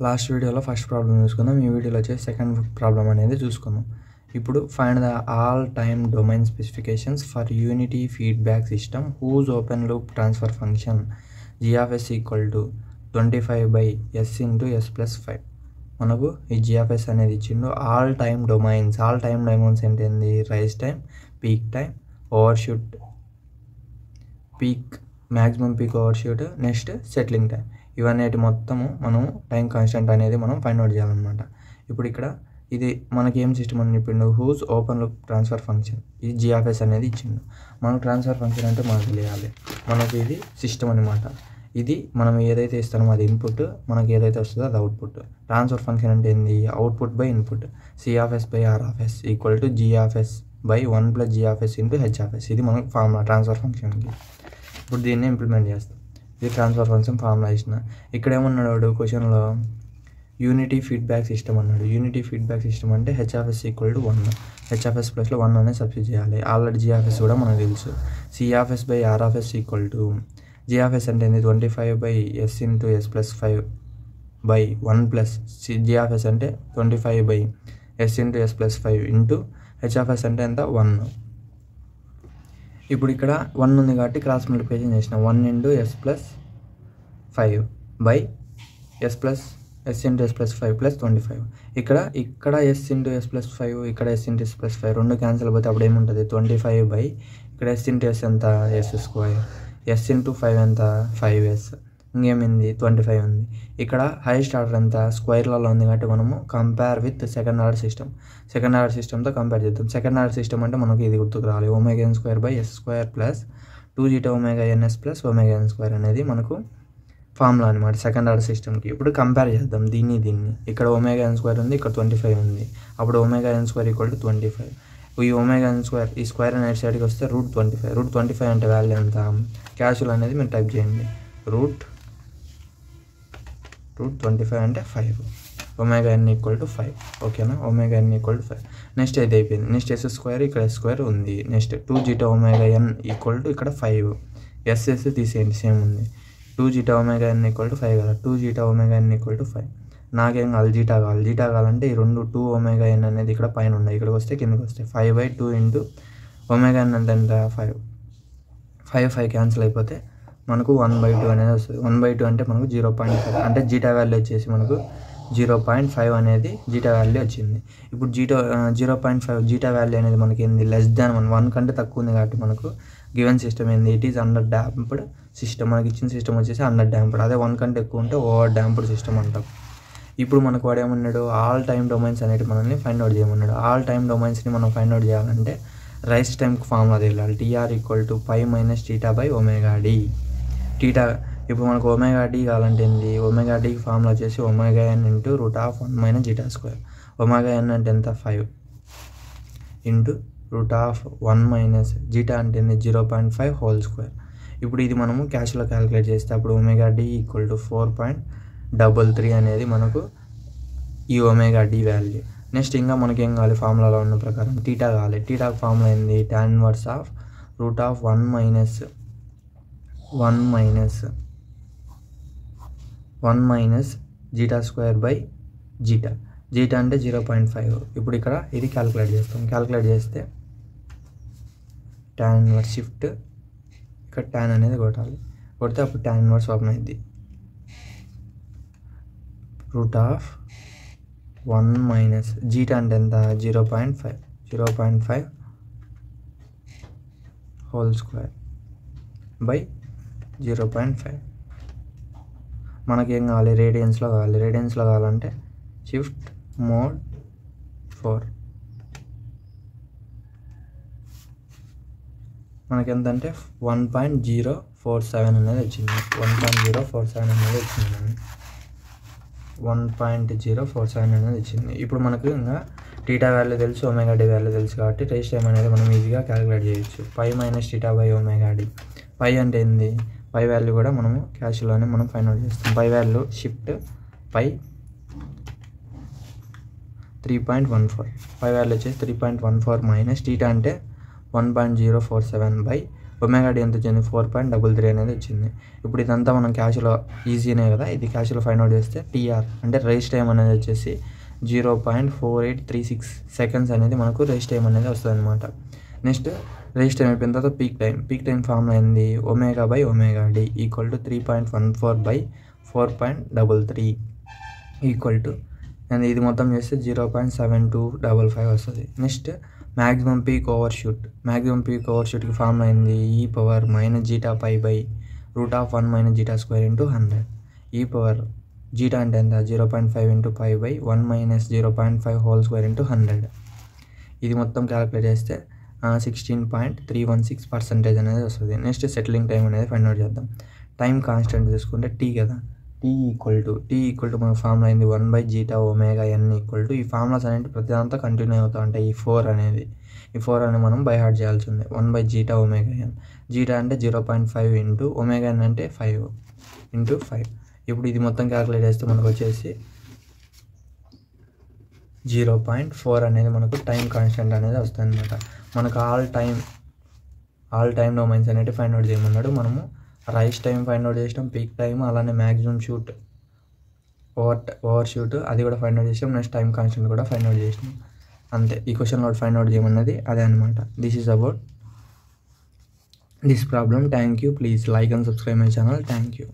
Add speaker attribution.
Speaker 1: Last వీడియోలో first problem చూసుకుందాం. ఈ వీడియోలో వచ్చేసి సెకండ్ ప్రాబ్లం అనేది చూసుకుందాం. ఇప్పుడు find the all time domain specifications for unity feedback system whose open loop transfer function g(s) = 25/s × s+5. మనకు ఈ g(s) అనేది ఇచ్చిండు. ఆల్ టైమ్ డొమైన్స్ అంటే ఏంది? Rise time, peak time, overshoot, peak maximum peak overshoot, next settling time, ఇవన్నీ మొత్తము మనం time constant అనేది మనం ఫైండ్ అవుట్ చేయాలన్నమాట. ఇప్పుడు ఇక్కడ ఇది మనకి ఏం సిస్టమ్ అని చెప్పిండు? Whose open loop transfer function, ఇది g(s) అనేది ఇచ్చిండు. మనకు ట్రాన్స్ఫర్ ఫంక్షన్ అంటే మనకు తెలియాలి. మనకి ఇది సిస్టమ్ అనమాట. ఇది మనం ఏదైతే ఇస్తామో అది ఇన్పుట్, మనకి ఏదైతే వస్తుందో అది అవుట్పుట్. ట్రాన్స్ఫర్ ఫంక్షన్ అంటే ఏంది? Output by input. C(r)(s) = g(1 + g(s) × h(s). ఇది మనకు ఫార్ములా ట్రాన్స్ఫర్ ఫంక్షన్కి. ఇప్పుడు దీన్ని ఇంప్లిమెంట్ చేస్తాం. ఇది ట్రాన్స్ఫర్ ఫంక్షన్ ఫార్ములా ఇచ్చిన. ఇక్కడ ఏమన్నాడు వాడు క్వశ్చన్లో? యూనిటీ ఫీడ్బ్యాక్ సిస్టమ్ అన్నాడు. యూనిటీ ఫీడ్బ్యాక్ సిస్టమ్ అంటే h(s) = 1. h(s) ప్లస్లో 1 అనేది సబ్స్టిట్యూట్ చేయాలి. ఆల్రెడీ g(s) కూడా మనకు తెలుసు. C(r)(s) = g(s) అంటే ఏంది? 25/s × s+5/1 ప్లస్ g(s) అంటే 25/s × s+5 ఇంటూ h(s) అంటే ఎంత? 1. ఇప్పుడు ఇక్కడ 1 ఉంది కాబట్టి క్రాస్ మల్టిప్లికేషన్ చేసిన 1 × s+5 by s × s+5 plus 25. ఇక్కడ s × s+5, ఇక్కడ s × s+5 రెండు క్యాన్సిల్ అయిపోతే అప్పుడు ఏముంటుంది? 25 ఇక్కడ s × s ఎంత? s². s × 5 ఎంత? 5s. ఇంకేమైంది? 25 ఉంది. ఇక్కడ హైయెస్ట్ ఆర్డర్ ఎంత? స్క్వేర్లలో ఉంది కాబట్టి మనము compare with second order system. Second order సిస్టమ్తో కంపేర్ చేద్దాం. సెకండ్ ఆర్డర్ సిస్టమ్ అంటే మనకి ఇది గుర్తుకు రావాలి. n² ప్లస్ 2ζ(ns) + n² అనేది మనకు ఫార్ములా అనమాట సెకండ్ ఆర్డర్ సిస్టమ్కి. ఇప్పుడు కంపేర్ చేద్దాం దీన్ని. ఇక్కడ n² ఉంది, ఇక్కడ 25 ఉంది. అప్పుడు n² = 25. ఈ n², ఈ స్క్వేర్ అనేది సైడ్కి వస్తే √25. √25 అంటే వాల్యూ ఎంత? క్యాషువల్ అనేది మీరు టైప్ చేయండి. √25 అంటే 5. n = 5. ఓకేనా? n = 5. నెక్స్ట్ ఇది అయిపోయింది. నెక్స్ట్ s², ఇక్కడ s² ఉంది. నెక్స్ట్ 2ζn = ఇక్కడ 5. s తీసేయండి, సేమ్ ఉంది. 2ζn = 5 కదా. 2ζn = 5. నాకేం కావాలి? జీటా కావాలి. జీటా కావాలంటే ఈ రెండు 2ωn అనేది ఇక్కడ పైన ఉన్నాయి, ఇక్కడికి వస్తే కిందకి వస్తాయి. 5/2 × ωn ఎంత? 5. 5 క్యాన్సిల్ అయిపోతే మనకు 1/2 అనేది వస్తుంది. 1/2 అంటే మనకు 0.5 అంటే జీటా వాల్యూ వచ్చేసి మనకు 0.5 అనేది జీటా వాల్యూ వచ్చింది. ఇప్పుడు 0.5 జీటా వాల్యూ అనేది మనకి ఏంది? <1 1 కంటే తక్కువ ఉంది కాబట్టి మనకు గివెన్ సిస్టమ్ ఏంది? It is under damped system. మనకి ఇచ్చిన సిస్టమ్ వచ్చేసి అండర్ డాంప్డ్. అదే 1 కంటే ఎక్కువ ఉంటే ఓవర్ డాంప్డ్ సిస్టమ్ అంటాం. ఇప్పుడు మనకు వాడు ఏమన్నాడు? ఆల్ టైమ్ డొమైన్స్ అనేవి మనల్ని ఫైండ్ అవుట్ చేయమన్నాడు. ఆల్ టైమ్ డొమైన్స్ని మనం ఫైండ్ అవుట్ చేయాలంటే రైస్ టైంకి ఫార్ములా తెలియాలి. Tr = π - θ/ωd. θ ఇప్పుడు మనకు ωd కావాలంటే ఏంది? ωdకి ఫార్ములా వచ్చేసి n × √1 - ζ². n అంటే ఎంత? 5 × √1 - ζ అంటే ఏంది? 0.5 హోల్ స్క్వేర్. ఇప్పుడు ఇది మనము క్యాష్లో క్యాలిక్యులేట్ చేస్తే అప్పుడు ωd = 4.33 అనేది మనకు ఈ ωd వాల్యూ. నెక్స్ట్ ఇంకా మనకేం కావాలి? ఫార్ములాలో ఉన్న ప్రకారం టీటా కావాలి. టీటాకు ఫార్ములా ఏంది? tan 1 √1 ζ²/ζ. ζ అంటే 0.5. ఇప్పుడు ఇక్కడ ఇది క్యాలిక్యులేట్ చేస్తాం. క్యాలిక్యులేట్ చేస్తే tan 1 షిఫ్ట్ ఇక్కడ tan అనేది కొట్టాలి. కొడితే అప్పుడు tan 1 ఓపెన్ అయింది. √1 - ζ అంటే ఎంత? 0.5 హోల్ స్క్వేర్ బై 0.5. మనకేం కావాలి? రేడియన్స్లో కావాలి. రేడియన్స్లో కావాలంటే షిఫ్ట్ మోడ్ 4. మనకెంతంటే 1.047 అనేది వచ్చింది. 1.047 అనేది వచ్చింది. 1.047 అనేది వచ్చింది. ఇప్పుడు మనకు ఇంకా టీటా వాల్యూ తెలుసు, ωd వాల్యూ తెలుసు కాబట్టి రేస్ టైం అనేది మనం ఈజీగా క్యాలిక్యులేట్ చేయొచ్చు. π - θ/ωd. π అంటే ఏంది? పై వాల్యూ కూడా మనము క్యాష్లోనే మనం ఫైండ్ అవుట్ చేస్తాం. Pi value shift π 3.14. Pi value వచ్చేసి 3.14 - θ అంటే 1.047 ఒమేగా డి ఎంత వచ్చింది 4.33 అనేది వచ్చింది. ఇప్పుడు ఇదంతా మనం క్యాష్లో ఈజీనే కదా, ఇది క్యాష్లో ఫైండ్ అవుట్ చేస్తే టీఆర్ అంటే రేస్ టైం అనేది వచ్చేసి 0.4836 సెకండ్స్ అనేది మనకు రేస్ టైం అనేది వస్తుంది అనమాట. నెక్స్ట్ రేస్ టైం అయిపోయిన తర్వాత పీక్ టైం ఫార్ములా ఏంది, omega omega d equal to 3.14/4.33 equal to and ఇది మొత్తం చేస్తే 0.7255 వస్తుంది. నెక్స్ట్ మ్యాక్సిమం పీక్ ఓవర్ షూట్కి ఫార్ములా అయింది e power -ζ π/√1 - ζ² × 100. e power zeta అంటే ఎంత 0.5 × π/1 - 0.5 హోల్ స్క్వేర్ × 100. ఇది మొత్తం క్యాలిక్యులేట్ చేస్తే 16.316% అనేది వస్తుంది. నెక్స్ట్ సెటిలింగ్ టైం అనేది ఫైండ్ అవుట్ చేద్దాం. టైం కాన్స్టెంట్ తీసుకుంటే టీ కదా, టీ ఈక్వల్ టు మనకు ఫార్ములా అయింది 1/ζωn ఈక్వల్ టు ఈ ఫార్ములాస్ అనేవి ప్రతిదాంతా కంటిన్యూ అవుతూ ఉంటాయి. ఈ 4 అనేది మనం బై హార్ట్ చేయాల్సి ఉంది. 1/ζωn, జీటా అంటే 0.5 ఇంటూ ఒమేగాన్ అంటే 5 × 5. ఇప్పుడు ఇది మొత్తం క్యాలిక్యులేట్ చేస్తే మనకు వచ్చేసి 0.4 అనేది మనకు టైం కాన్స్టెంట్ అనేది వస్తుంది అనమాట. మనకు ఆల్ టైమ్ డొమైన్స్ అనేవి ఫైండ్ అవుట్ చేయమన్నాడు. మనము రైస్ టైం ఫైండ్ అవుట్ చేసినాం, పీక్ టైం, అలానే మ్యాక్సిమం షూట్ ఓవర్ షూట్ అది కూడా ఫైండ్ అవుట్ చేసాం. నెక్స్ట్ టైం కాన్స్టెంట్ కూడా ఫైండ్ అవుట్ చేసినాం. అంతే, ఈ క్వశ్చన్లో ఫైండ్ అవుట్ చేయమన్నది అదే అనమాట. This is about this problem. Thank you. Please like and subscribe my channel. Thank you.